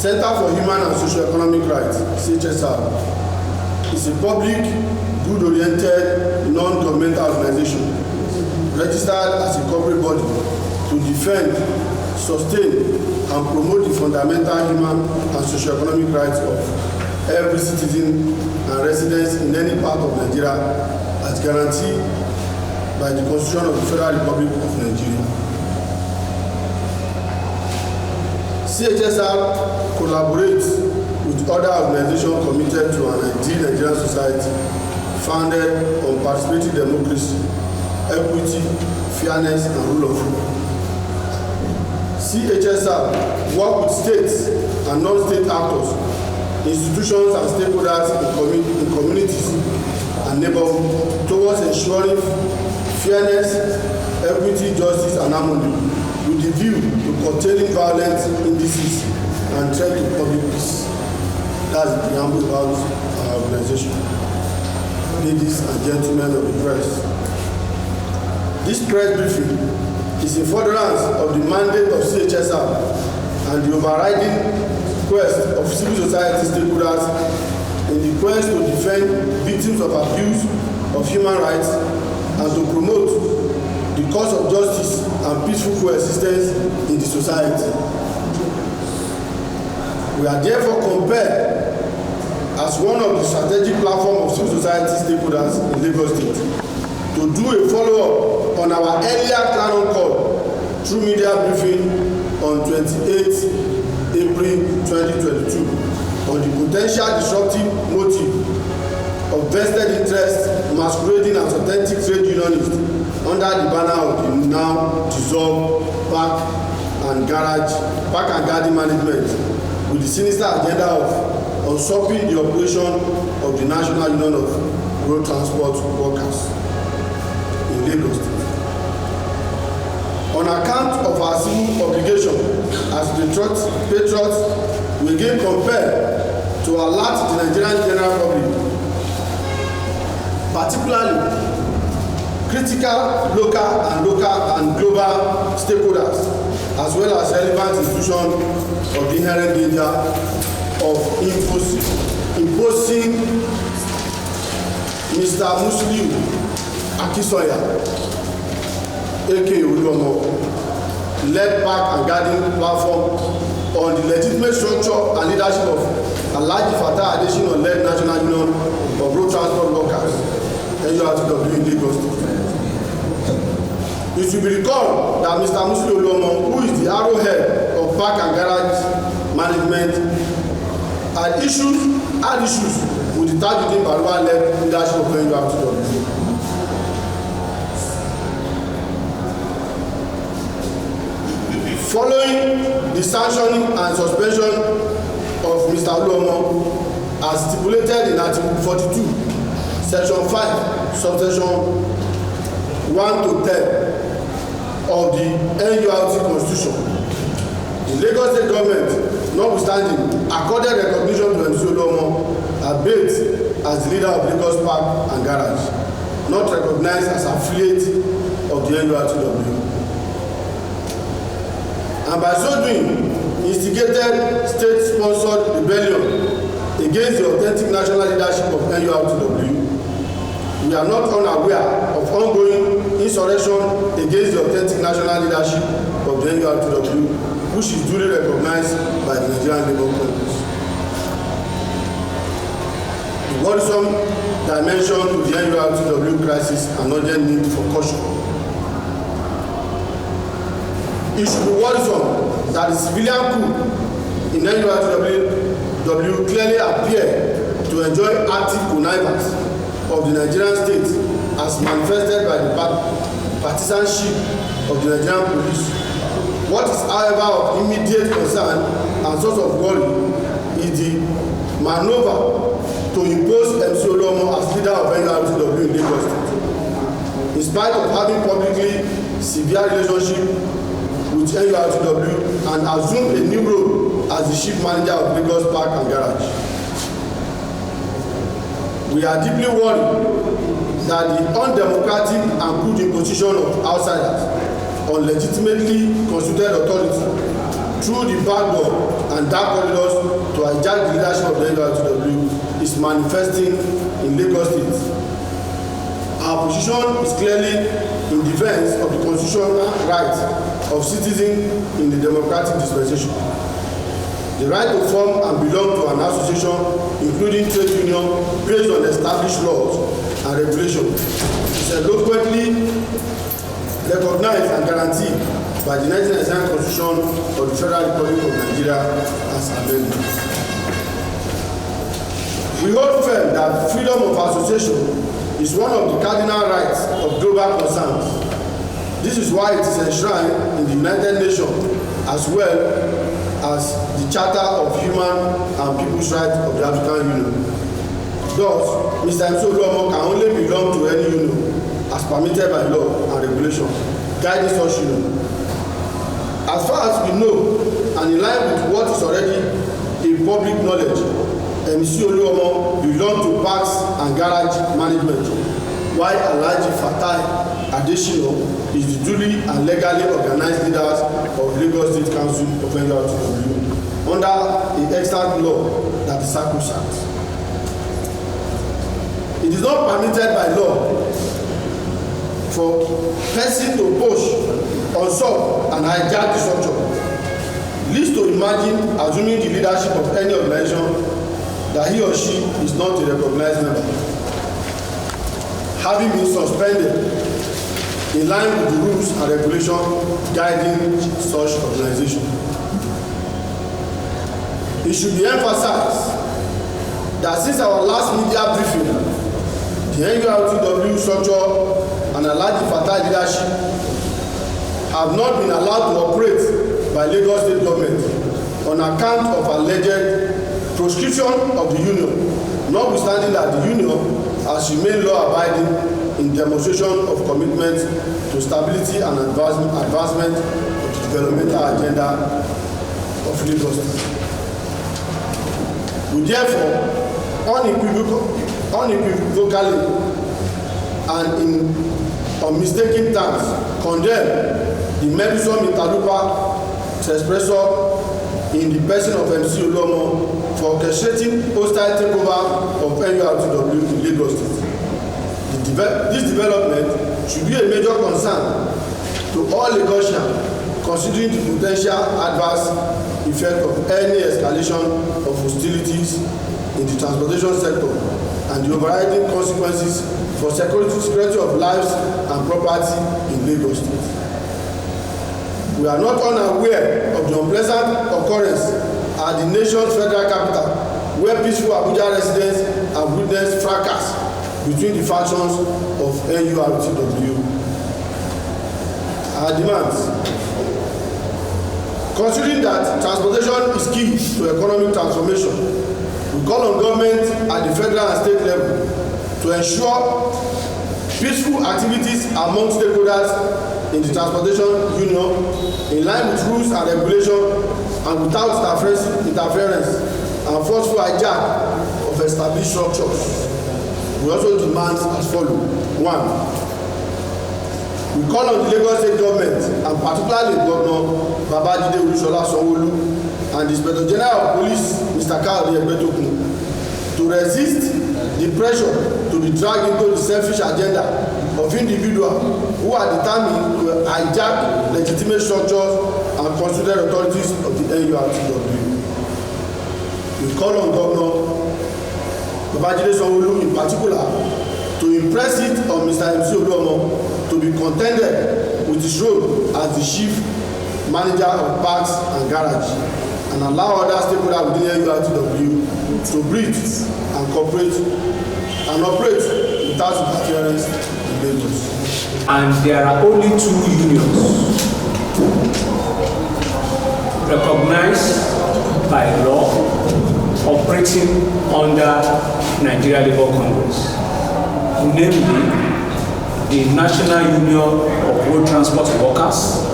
Center for Human and Socio-Economic Rights, CHSR, is a public, good-oriented, non-governmental organization registered as a corporate body to defend, sustain, and promote the fundamental human and socio-economic rights of every citizen and resident in any part of Nigeria as guaranteed by the Constitution of the Federal Republic of Nigeria. CHSR collaborates with other organizations committed to an ideal Nigerian society founded on participatory democracy, equity, fairness, and rule of law. CHSR works with states and non-state actors, institutions and stakeholders in communities and neighborhoods towards ensuring fairness, equity, justice, and harmony, with the view to curtailing violent indices and threat to public peace. That's the preamble about our organization. Ladies and gentlemen of the press, this press briefing is in furtherance of the mandate of CHSR and the overriding quest of civil society stakeholders in the quest to defend victims of abuse of human rights and to promote the cause of justice and peaceful coexistence in the society. We are therefore compelled as one of the strategic platform of civil society stakeholders in Lagos State to do a follow-up on our earlier clarion call through media briefing on 28 April 2022 on the potential disruptive motive of vested interests masquerading as authentic trade unionists under the banner of the now dissolved park and garden management with the sinister agenda of usurping the operation of the National Union of Road Transport Workers in Lagos State. On account of our civil obligation as patriots, we again compelled to alert the Nigerian general public, particularly critical local and global stakeholders, as well as relevant institutions, of the inherent danger of imposing Mr. Muslim Akisoya, aka Oluomo, led park and garden platform on the legitimate structure and leadership of Alhaji Fatai Adesina led National Union of Road Transport Workers, NURTW in Lagos State. It should be recalled that Mr. Muslim Oluomo, who is the arrowhead of park and garage management, had issues with the Tajudeen Balogun-led leadership of NURTW. Following the sanctioning and suspension of Mr. Oluomo, as stipulated in Article 42, Section 5, Subsection 1 to 10 of the NURTW Constitution, the Lagos State government, notwithstanding, accorded recognition to MC Oluomo albeit as the leader of Lagos Park and Garage, not recognized as affiliate of the NURTW. And by so doing, instigated state-sponsored rebellion against the authentic national leadership of NURTW. We are not unaware of ongoing insurrection against the authentic national leadership of the NURTW, which is duly recognized by the Nigerian Labour Congress. The worrisome dimension to the NURTW crisis and urgent need for caution. It should be worrisome that the civilian coup in NURTW clearly appear to enjoy active connivance of the Nigerian state as manifested by the partisanship of the Nigerian police. What is, however, of immediate concern and source of worry is the maneuver to impose MC Oluomo as leader of NURTW in Lagos State, in spite of having publicly severe relationship with NURTW and assume a new role as the chief manager of Lagos Park and Garage. We are deeply worried that the undemocratic and crude imposition of outsiders on legitimately constituted authority through the back door and dark corridors to hijack the leadership of the NURTW is manifesting in Lagos State. Our position is clearly in defense of the constitutional rights of citizens in the democratic dispensation. The right to form and belong to an association, including trade union, based on established laws and regulations, is eloquently recognized and guaranteed by the 1999 Constitution of the Federal Republic of Nigeria as amended. We hold firm that freedom of association is one of the cardinal rights of global concerns. This is why it is enshrined in the United Nations as well as the Charter of Human and People's Rights of the African Union. Thus, Mr. MC Oluomo can only belong to any union as permitted by law and regulation guiding such union. As far as we know, and in line with what is already in public knowledge, MC Oluomo belongs to Parks and Garage Management, while Alhaji Fatai Adesina is the duly and legally organized leaders of Lagos State Council of NURTW under the extant law that is sacrosanct. It is not permitted by law for person to push, usurp, and hijack the structure. Least to imagine assuming the leadership of any organization that he or she is not a recognized member, having been suspended in line with the rules and regulations guiding such organization. It should be emphasized that since our last media briefing, the NURTW structure and Alhaji Fatai leadership have not been allowed to operate by Lagos State government on account of alleged proscription of the union, notwithstanding that the union has remained law-abiding in demonstration of commitment to stability and advancement of the developmental agenda of Lagos State. We therefore unequivocally and in unmistaken terms condemn the meddlesome interloper expressor in the person of MC Oluomo for orchestrating hostile takeover of NURTW in Lagos State. This development should be a major concern to all Lagosians, considering the potential adverse effect of any escalation of hostilities in the transportation sector and the overriding consequences for security of lives and property in Lagos State. We are not unaware of the unpleasant occurrence at the nation's federal capital, where peaceful Abuja residents have witnessed fracas between the factions of NURTW. Our demands: considering that transportation is key to economic transformation, we call on government at the federal and state level to ensure peaceful activities among stakeholders in the transportation union in line with rules and regulations and without interference and forceful hijack of established structures. We also demand as follows: 1. We call on the Lagos State government and particularly Governor Babajide Olusola Sanwo-Olu and the Inspector General of Police Mr. Kayode Egbetokun to resist the pressure to be dragged into the selfish agenda of individuals who are determined to hijack legitimate structures and considered authorities of the NURTW. We call on Governor Babajide Sanwo-Olu in particular to impress it on Mr. MC Oluomo to be contented with his role as the chief manager of Parks and Garage and allow other stakeholders within NURTW to breathe and cooperate and operate without interference in Lagos. And there are only 2 unions recognized by law operating under Nigeria Labour Congress, namely the National Union of Road Transport Workers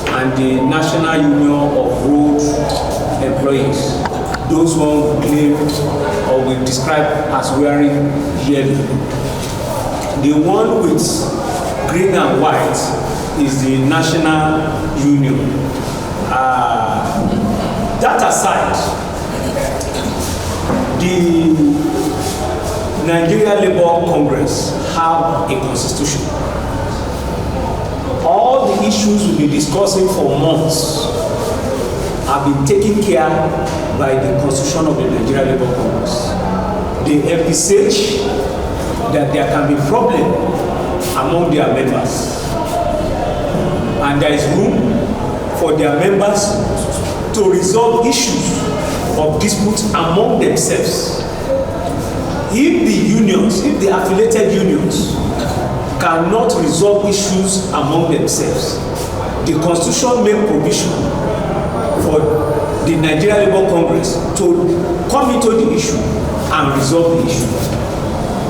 and the National Union of Road Employees. Those one we claim or we describe as wearing yellow. The one with green and white is the National Union, That aside, the Nigeria Labour Congress have a constitution. All the issues we've been discussing for months have been taken care by the constitution of the Nigeria Labour Congress. They envisage that there can be problem among their members, and there is room for their members to resolve issues of dispute among themselves. If the unions, if the affiliated unions cannot resolve issues among themselves, the constitution makes provision for the Nigeria Labour Congress to come into the issue and resolve the issue.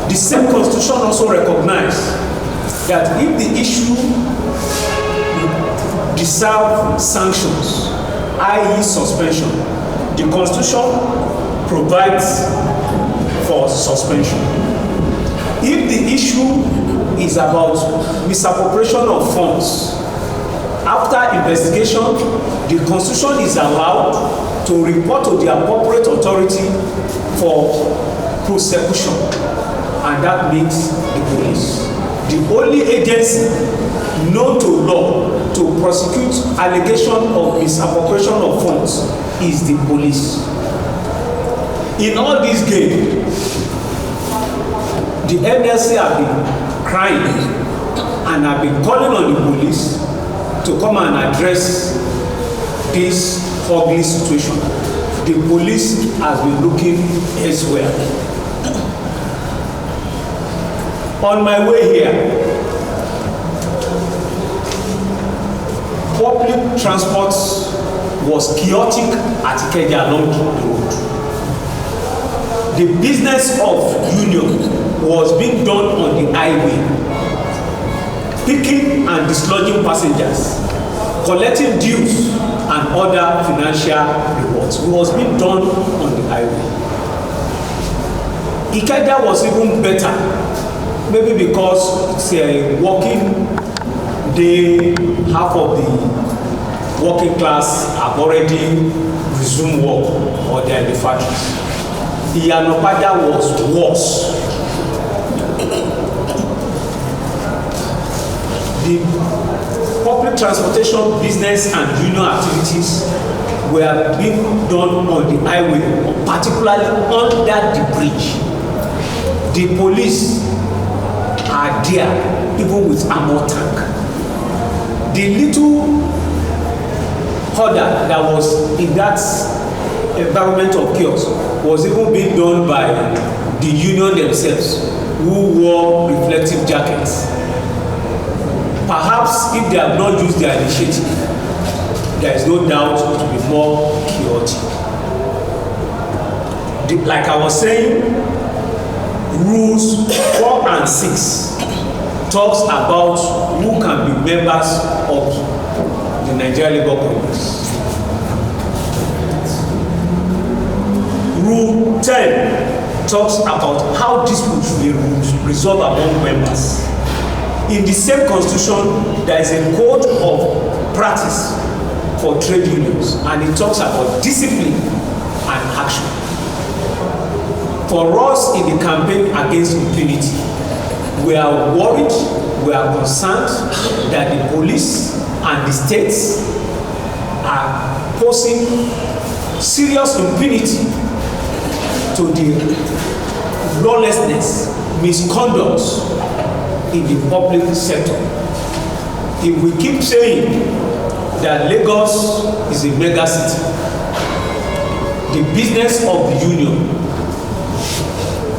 The same constitution also recognizes that if the issue deserves sanctions, i.e. suspension, the constitution provides for suspension. If the issue is about misappropriation of funds, after investigation, the constitution is allowed to report to the appropriate authority for prosecution, and that means the police. The only agency known to law to prosecute allegation of misappropriation of funds is the police. In all this game, the NLC have been crying and have been calling on the police to come and address this ugly situation. The police has been looking elsewhere. On my way here, public transport was chaotic at Ikeja along the road. The business of union was being done on the highway, picking and dislodging passengers, collecting dues and other financial rewards. It was being done on the highway. Ikeja was even better, maybe because it's a working day, half of the working class have already resumed work or they are in the factories. Iyanopada was worse. The public transportation business and union activities were being done on the highway, particularly under the bridge. The police are there, even with armor tank. The little order that was in that environment of chaos was even being done by the union themselves, who wore reflective jackets. Perhaps if they have not used their initiative, there is no doubt it will be more chaotic. Like I was saying, rules 4 and 6 talks about who can be members of the Nigeria Labour Congress. Rule 10 talks about how disputes should be resolved among members. In the same constitution, there is a code of practice for trade unions, and it talks about discipline and action. For us in the campaign against impunity, we are worried, we are concerned that the police and the states are posing serious impunity to the lawlessness, misconduct in the public sector. If we keep saying that Lagos is a mega city, the business of the union,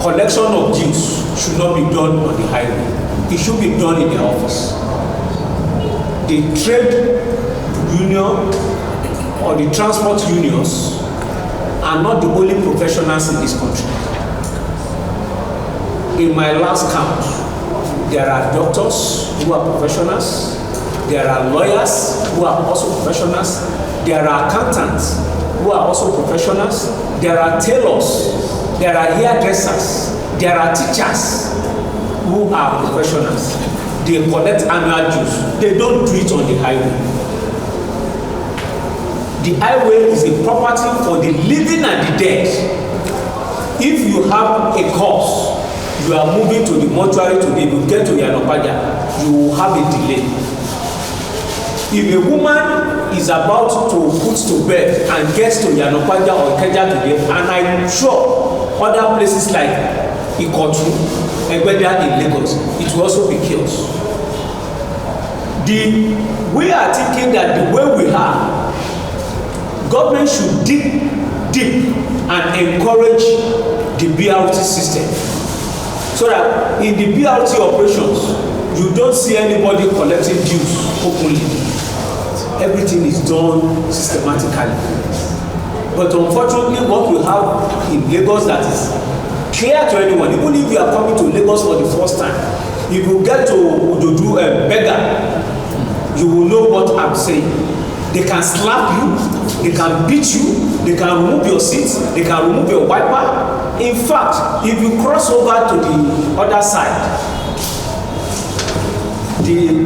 collection of dues should not be done on the highway. It should be done in the office. The trade union or the transport unions are not the only professionals in this country. In my last count, there are doctors who are professionals, there are lawyers who are also professionals, there are accountants who are also professionals, there are tailors, there are hairdressers, there are teachers who are professionals. They collect annual dues. They don't do it on the highway. The highway is a property for the living and the dead. If you have a cause, you are moving to the mortuary today, you get to Yanopaja, you will have a delay. If a woman is about to put to bed and gets to Yanopaja or Ikeja today, and I'm sure other places like Ikotu, Egbeda in Lagos, it will also be chaos. We are thinking that the way we are, government should dig deep and encourage the BRT system, so that in the BRT operations, you don't see anybody collecting dues openly. Everything is done systematically. But unfortunately, what we have in Lagos that is clear to anyone, even if you are coming to Lagos for the first time, if you get to Ojodu beggar, you will know what I'm saying. They can slap you, they can beat you, they can remove your seat, they can remove your wiper. In fact, if you cross over to the other side, the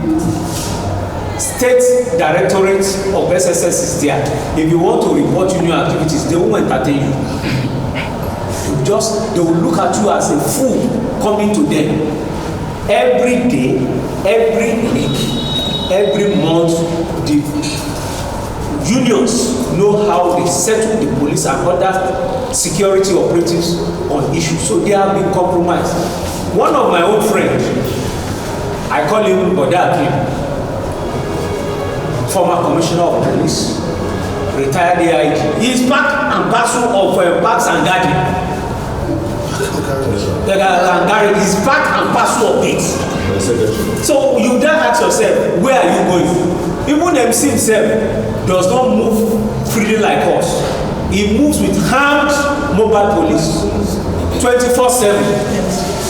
State Directorate of SSS is there. If you want to report union activities, they won't entertain you. They will look at you as a fool coming to them. Every day, every week, every month, the unions know how they settle the police and other security operatives on issues. So they have been compromised. One of my own friends, I call him Atiku, former commissioner of police, retired AIG. He is part and parcel of Bags and Garden. He is part and parcel of it. So you then ask yourself, where are you going? Even MC himself does not move freely like us. He moves with armed mobile police 24/7.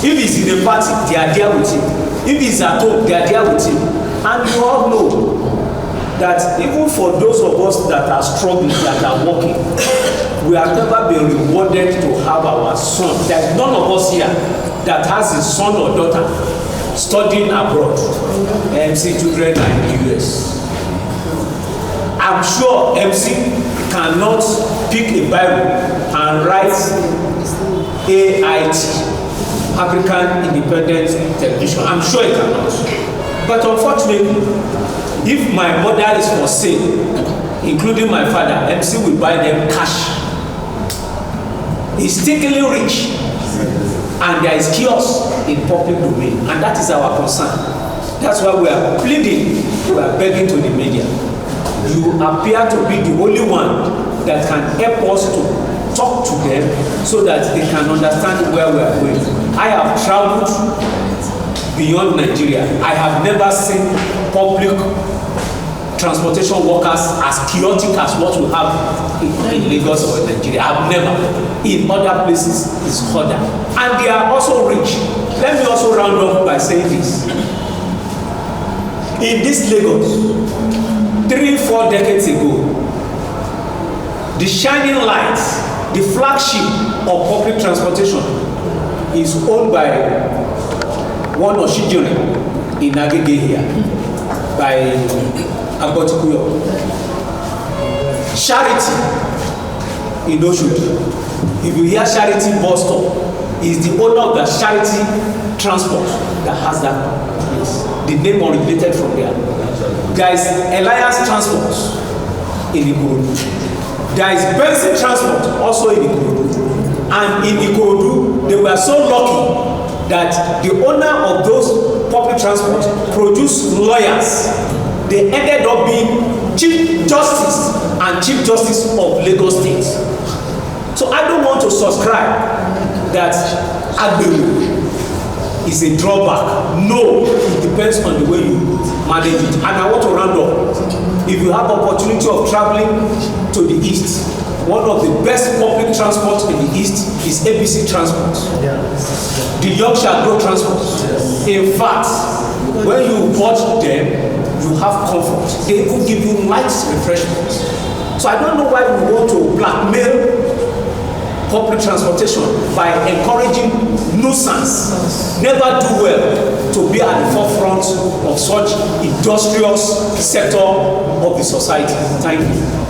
If he's in a party, they are there with him. If he's at home, they are there with him. And you all know that even for those of us that are struggling, that are working, we have never been rewarded to have our son. There's none of us here that has his son or daughter studying abroad, MC children are in the US. I'm sure MC cannot pick a Bible and write AIT, African Independent Television. I'm sure he cannot. But unfortunately, if my mother is for sale, including my father, MC will buy them cash. He's stickily rich, and there is chaos in public domain, and that is our concern. That's why we are pleading, we are begging to the media. You appear to be the only one that can help us to talk to them so that they can understand where we are going. I have traveled beyond Nigeria. I have never seen public transportation workers as chaotic as what we have in Lagos or Nigeria. I've never. In other places, it's harder. And they are also rich. Let me also round off by saying this. In this Lagos, 3-4 decades ago, the shining light, the flagship of public transportation is owned by one Oshijore in Agege here, by Agbotikuyo. Charity in Oshodi. If you hear Charity bus stop, is the owner of the Charity Transport that has that place. The name originated from there. There is Reliance Transport in Ikorodu. There is Versity Transport also in Ikorodu. And in Ikorodu, they were so lucky that the owner of those public transport produced lawyers. They ended up being Chief Justice and Chief Justice of Lagos State. So I don't want to subscribe that Agberu is a drawback. No, it depends on the way you manage it. And I want to round up. If you have opportunity of traveling to the east, one of the best public transport in the east is ABC Transport. The Yorkshire Growth Transport. In fact, when you watch them, you have comfort. They even give you light refreshments. So I don't know why we want to blackmail public transportation by encouraging nuisance. Never do well to be at the forefront of such industrious sector of the society. Thank you.